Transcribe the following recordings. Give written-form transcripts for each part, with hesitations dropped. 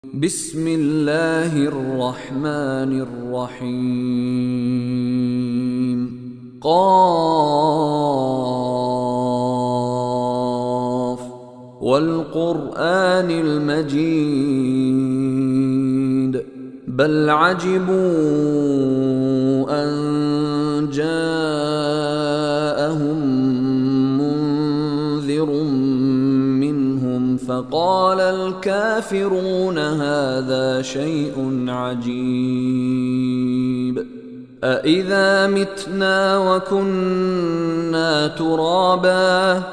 بسم الله الرحمن الرحيم قاف والقرآن المجيد بل عجبوا أن جاءهم منذر منهم فقال الكافرون هذا شيء عجيب أإذا متنا وكنا ترابا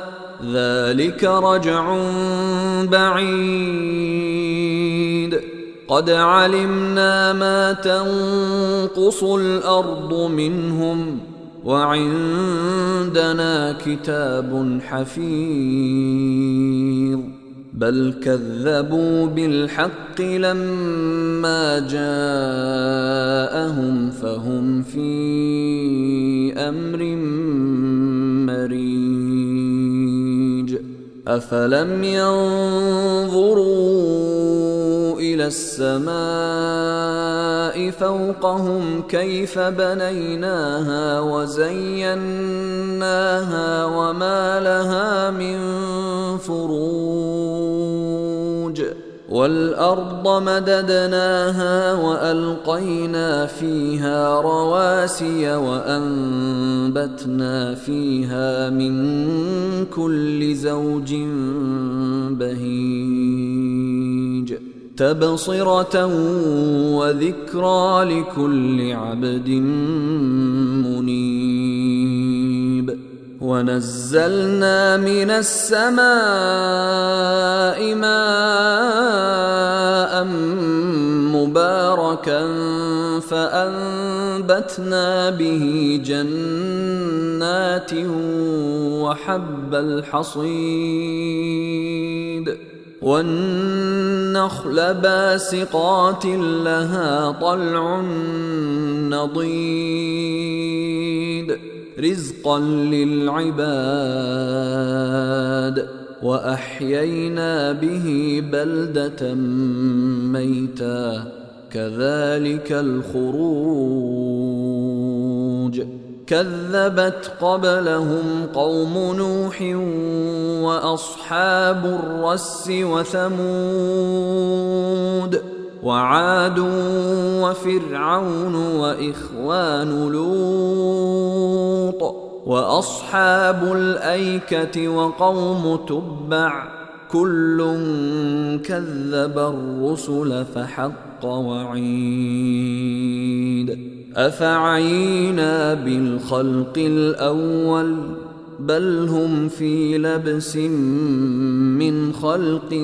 ذلك رجع بعيد قد علمنا ما تنقص الأرض منهم وعندنا كتاب حفيظ بل كذبوا بالحق لما جاءهم فهم في أمر مريج أفلم ينظروا إلى السماء فوقهم كيف بنيناها وزيناها وما لها من فروج والأرض مددناها وألقينا فيها رواسي وأنبتنا فيها من كل زوج بهيج تبصرة وذكرى لكل عبد منيب ونزلنا من السماء ماء مباركا فأنبتنا به جنات وحب الحصيد والنخل باسقات لها طلع نضيد رزقا للعباد وأحيينا به بلدة ميتا كذلك الخروج كذبت قبلهم قوم نوح وأصحاب الرس وثمود وعاد وفرعون وإخوان لوط وأصحاب الأيكة وقوم تبع كل كذب الرسل فحق وعيد أفعينا بالخلق الأول بل هم في لبس من خلق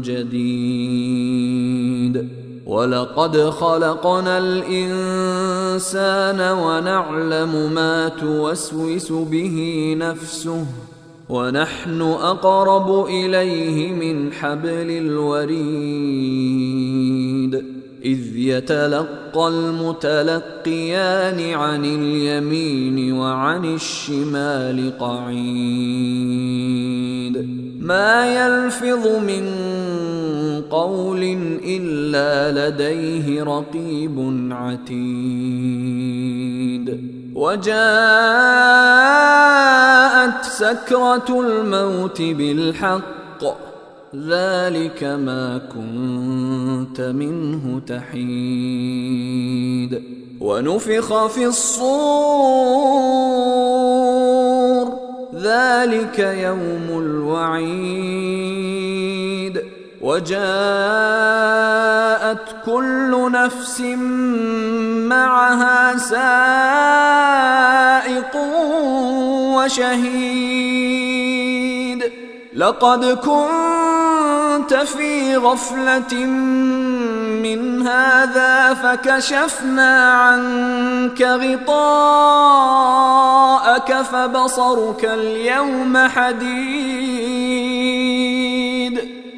جديد ولقد خلقنا الإنسان ونعلم ما توسوس به نفسه ونحن أقرب إليه من حبل الوريد إذ يتلقى المتلقيان عن اليمين وعن الشمال قعيد ما يلفظ من قول إلا لديه رقيب عتيد وجاءت سكرة الموت بالحق ذلك ما كنت منه تحيد ونفخ في الصور ذلك يوم الوعيد وجاءت كل نفس معها سائق وشهيد لقد كنت في غفلة من هذا فكشفنا عنك غطاءك فبصرك اليوم حديد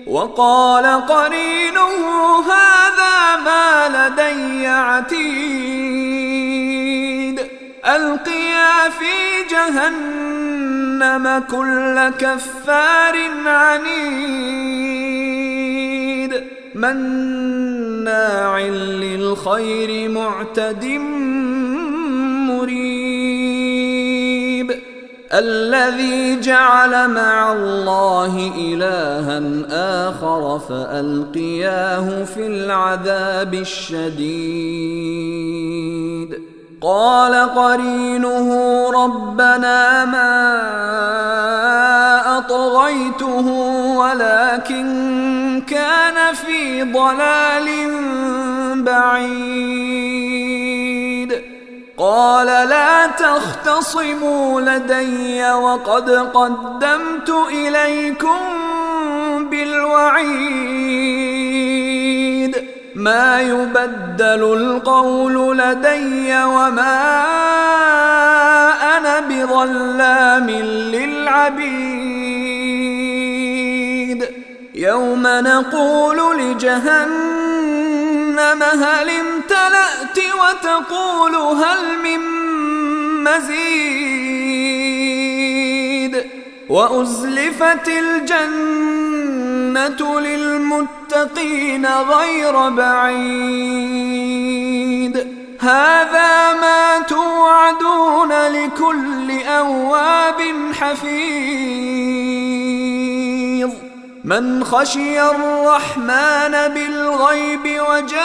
وقال قرينه هذا ما لدي عتيد ألقيا في جهنم كل كفار عنيد مناع للخير معتد مريب الذي جعل مع الله إلها آخر فألقياه في العذاب الشديد قال قرينه ربنا ما أطغيته ولكن كان في ضلال بعيد قال لا تختصموا لدي وقد قدمت إليكم بالوعيد ما يبدل القول لدي وما أنا بظلام للعبيد يوم نقول لجهنم هل امتلأت وتقول هل من مزيد وأزلفت الجنة للمتقين غير بعيد هذا ما توعدون لكل أواب حفيظ من خشي الرحمن بالغيب وجاء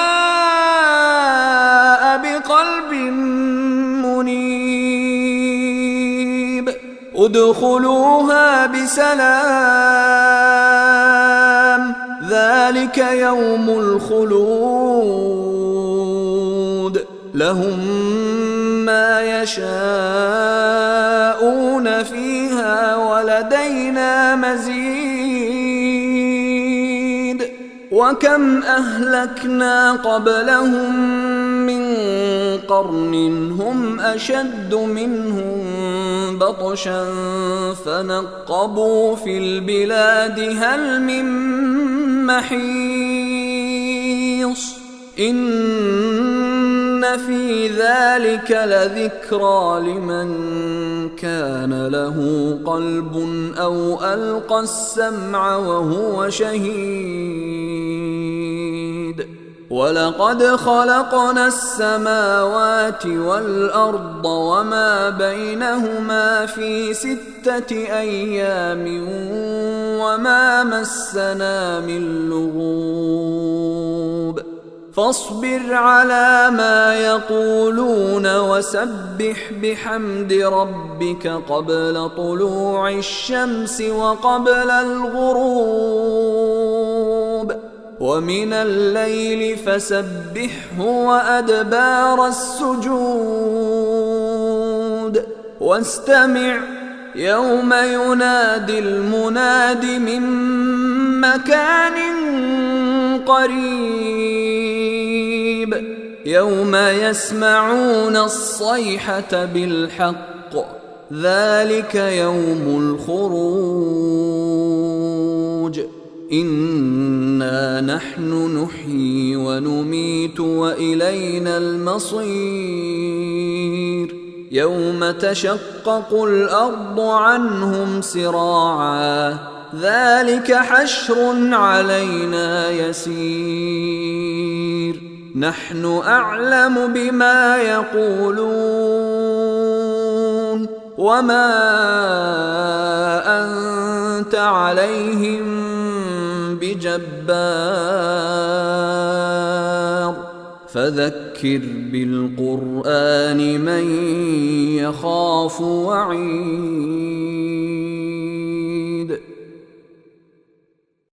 بقلب منيب ادخلوها بسلام ذلك يوم الخلود لهم ما يشاءون فيها ولدينا مزيد وكم أهلكنا قبلهم من قرن هم أشد منهم بطشا فنقبوا في البلاد هل من محيص إن في ذلك لذكرى لمن كان له قلب أو ألقى السمع وهو شهيد ولقد خلقنا السماوات والأرض وما بينهما في 6 أيام وما مسنا من لغوب فاصبر على ما يقولون وسبح بحمد ربك قبل طلوع الشمس وقبل الغروب ومن الليل فسبحه وأدبار السجود واستمع يوم ينادي المناد من مكان قريب يوم يسمعون الصيحة بالحق ذلك يوم الخروج إنا نحن نحيي ونميت وإلينا المصير يوم تشقق الأرض عنهم سراعا ذلك حشر علينا يسير نحن أعلم بما يقولون وما أنت عليهم بجبار فذكر بالقرآن من يخاف وعيد